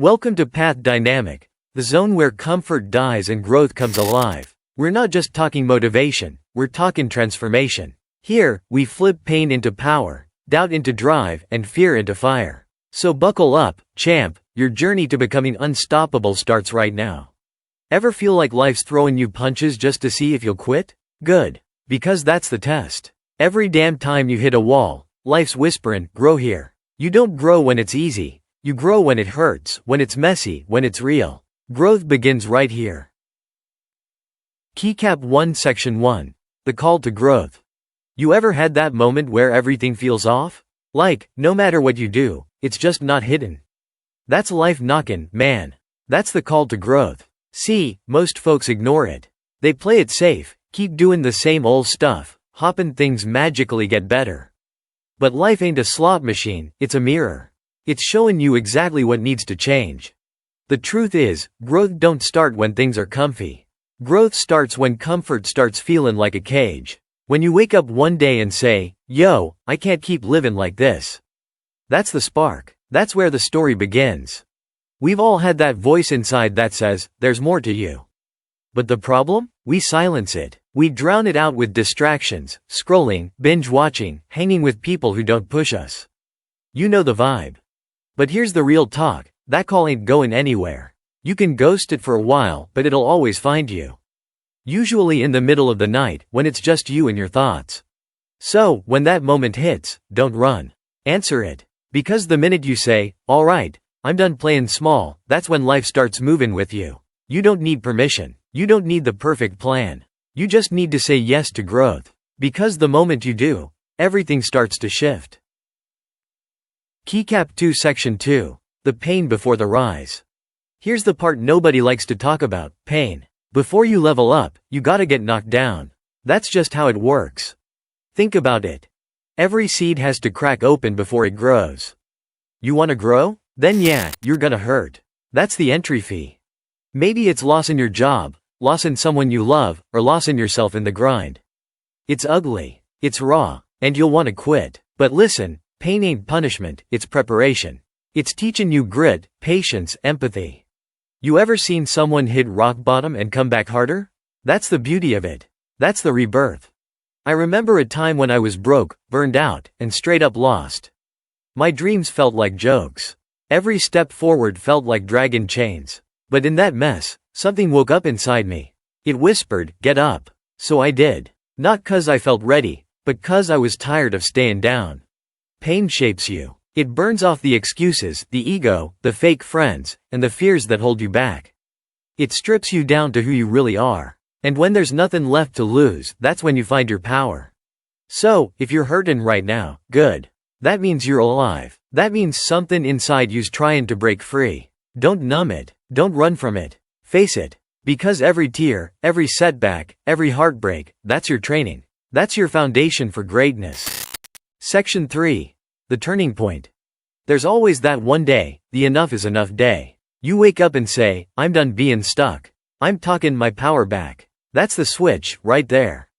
Welcome to Path Dynamic, the zone where comfort dies and growth comes alive. We're not just talking motivation, we're talking transformation. Here, we flip pain into power, doubt into drive, and fear into fire. So buckle up, champ, your journey to becoming unstoppable starts right now. Ever feel like life's throwing you punches just to see if you'll quit? Good. Because that's the test. Every damn time you hit a wall, life's whispering, grow here. You don't grow when it's easy. You grow when it hurts, when it's messy, when it's real. Growth begins right here. Keycap 1 Section 1. The Call to Growth. You ever had that moment where everything feels off? Like, no matter what you do, it's just not hidden. That's life knocking, man. That's the call to growth. See, most folks ignore it. They play it safe, keep doing the same old stuff, hoping things magically get better. But life ain't a slot machine, it's a mirror. It's showing you exactly what needs to change. The truth is, growth don't start when things are comfy. Growth starts when comfort starts feeling like a cage. When you wake up one day and say, yo, I can't keep living like this. That's the spark. That's where the story begins. We've all had that voice inside that says, there's more to you. But the problem? We silence it. We drown it out with distractions, scrolling, binge watching, hanging with people who don't push us. You know the vibe. But here's the real talk, that call ain't going anywhere. You can ghost it for a while, but it'll always find you. Usually in the middle of the night, when it's just you and your thoughts. So, when that moment hits, don't run. Answer it. Because the minute you say, alright, I'm done playing small, that's when life starts moving with you. You don't need permission. You don't need the perfect plan. You just need to say yes to growth. Because the moment you do, everything starts to shift. Keycap 2 Section 2. The Pain Before the Rise. Here's the part nobody likes to talk about, pain. Before you level up, you gotta get knocked down. That's just how it works. Think about it. Every seed has to crack open before it grows. You wanna grow? Then yeah, you're gonna hurt. That's the entry fee. Maybe it's loss in your job, loss in someone you love, or loss in yourself in the grind. It's ugly. It's raw, and you'll wanna quit. But listen, pain ain't punishment, it's preparation. It's teaching you grit, patience, empathy. You ever seen someone hit rock bottom and come back harder? That's the beauty of it. That's the rebirth. I remember a time when I was broke, burned out, and straight up lost. My dreams felt like jokes. Every step forward felt like dragging chains. But in that mess, something woke up inside me. It whispered, get up. So I did. Not 'cause I felt ready, but 'cause I was tired of staying down. Pain shapes you. It burns off the excuses, the ego, the fake friends, and the fears that hold you back. It strips you down to who you really are. And when there's nothing left to lose, that's when you find your power. So, if you're hurting right now, good. That means you're alive. That means something inside you's trying to break free. Don't numb it. Don't run from it. Face it. Because every tear, every setback, every heartbreak, that's your training. That's your foundation for greatness. Section 3. The Turning Point. There's always that one day, the enough is enough day. You wake up and say, I'm done being stuck. I'm talking my power back. That's the switch, right there.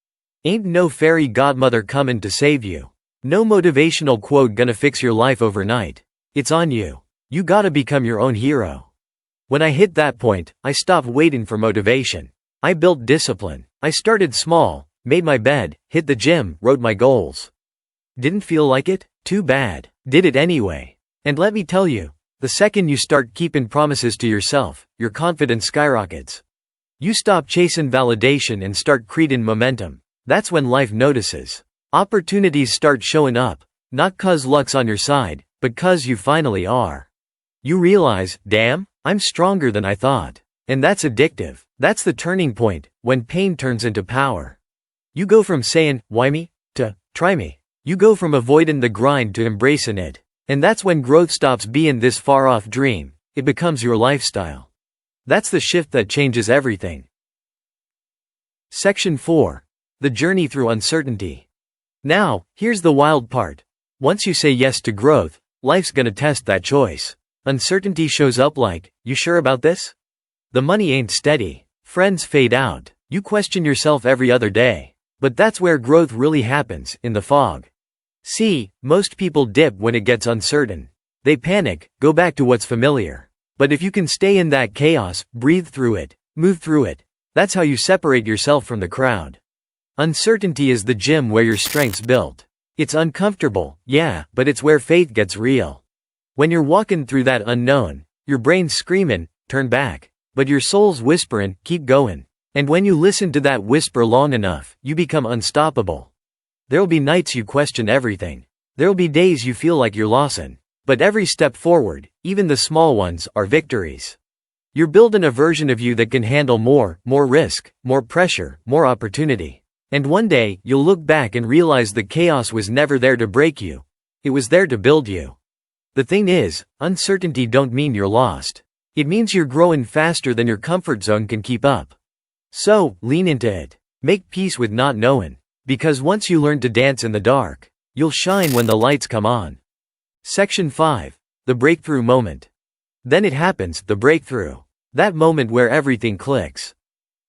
Ain't no fairy godmother coming to save you. No motivational quote gonna fix your life overnight. It's on you. You gotta become your own hero. When I hit that point, I stopped waiting for motivation. I built discipline. I started small, made my bed, hit the gym, wrote my goals. Didn't feel like it? Too bad. Did it anyway. And let me tell you, the second you start keeping promises to yourself, your confidence skyrockets. You stop chasing validation and start creating momentum. That's when life notices. Opportunities start showing up, not 'cause luck's on your side, but 'cause you finally are. You realize, damn, I'm stronger than I thought. And that's addictive. That's the turning point, when pain turns into power. You go from saying, why me, to, try me. You go from avoiding the grind to embracing it. And that's when growth stops being this far-off dream. It becomes your lifestyle. That's the shift that changes everything. Section 4. The Journey Through Uncertainty. Now, here's the wild part. Once you say yes to growth, life's gonna test that choice. Uncertainty shows up like, you sure about this? The money ain't steady. Friends fade out. You question yourself every other day. But that's where growth really happens, in the fog. See, most people dip when it gets uncertain. They panic, go back to what's familiar. But if you can stay in that chaos, breathe through it, move through it, that's how you separate yourself from the crowd. Uncertainty is the gym where your strength's built. It's uncomfortable, yeah, but it's where faith gets real. When you're walking through that unknown, your brain's screaming, turn back. But your soul's whispering, keep going. And when you listen to that whisper long enough, you become unstoppable. There'll be nights you question everything. There'll be days you feel like you're losing. But every step forward, even the small ones, are victories. You're building a version of you that can handle more risk, more pressure, more opportunity. And one day, you'll look back and realize the chaos was never there to break you. It was there to build you. The thing is, uncertainty don't mean you're lost. It means you're growing faster than your comfort zone can keep up. So, lean into it. Make peace with not knowing. Because once you learn to dance in the dark, you'll shine when the lights come on. Section 5. The breakthrough moment. Then it happens, the breakthrough. That moment where everything clicks.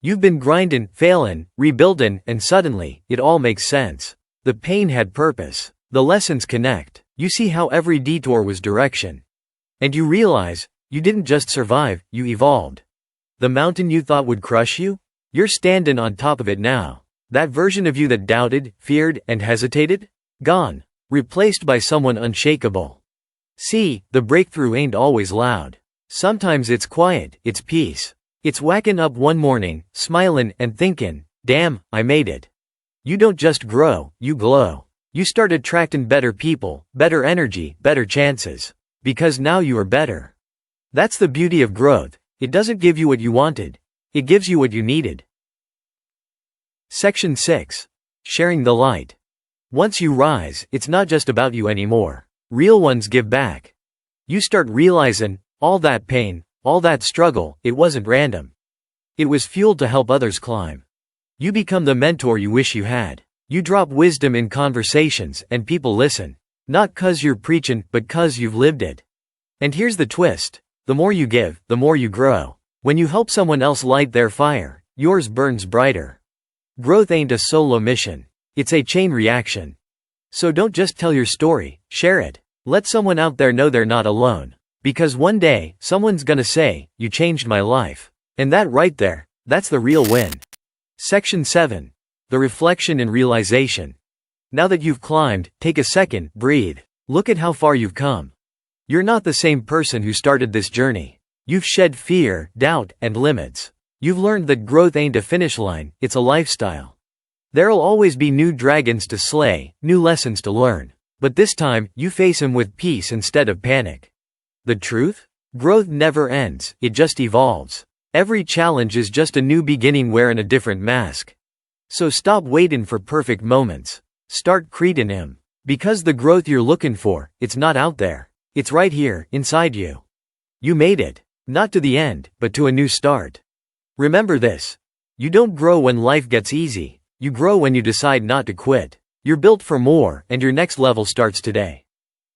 You've been grinding, failing, rebuilding, and suddenly, it all makes sense. The pain had purpose. The lessons connect. You see how every detour was direction. And you realize, you didn't just survive, you evolved. The mountain you thought would crush you? You're standing on top of it now. That version of you that doubted, feared, and hesitated? Gone. Replaced by someone unshakable. See, the breakthrough ain't always loud. Sometimes it's quiet, it's peace. It's waking up one morning, smiling, and thinking, damn, I made it. You don't just grow, you glow. You start attracting better people, better energy, better chances. Because now you are better. That's the beauty of growth. It doesn't give you what you wanted. It gives you what you needed. Section 6. Sharing the light. Once you rise, it's not just about you anymore. Real ones give back. You start realizing, all that pain, all that struggle, it wasn't random. It was fuel to help others climb. You become the mentor you wish you had. You drop wisdom in conversations and people listen. Not 'cause you're preaching, but 'cause you've lived it. And here's the twist. The more you give, the more you grow. When you help someone else light their fire, yours burns brighter. Growth ain't a solo mission. It's a chain reaction. So don't just tell your story, share it. Let someone out there know they're not alone. Because one day, someone's gonna say, you changed my life. And that right there, that's the real win. Section 7. The reflection and realization. Now that you've climbed, take a second, breathe. Look at how far you've come. You're not the same person who started this journey. You've shed fear, doubt, and limits. You've learned that growth ain't a finish line, it's a lifestyle. There'll always be new dragons to slay, new lessons to learn. But this time, you face them with peace instead of panic. The truth? Growth never ends, it just evolves. Every challenge is just a new beginning wearing a different mask. So stop waiting for perfect moments. Start creating them. Because the growth you're looking for, it's not out there. It's right here, inside you. You made it. Not to the end, but to a new start. Remember this. You don't grow when life gets easy. You grow when you decide not to quit. You're built for more, and your next level starts today.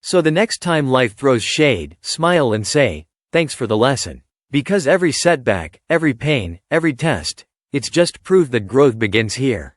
So the next time life throws shade, smile and say, thanks for the lesson. Because every setback, every pain, every test, it's just proof that growth begins here.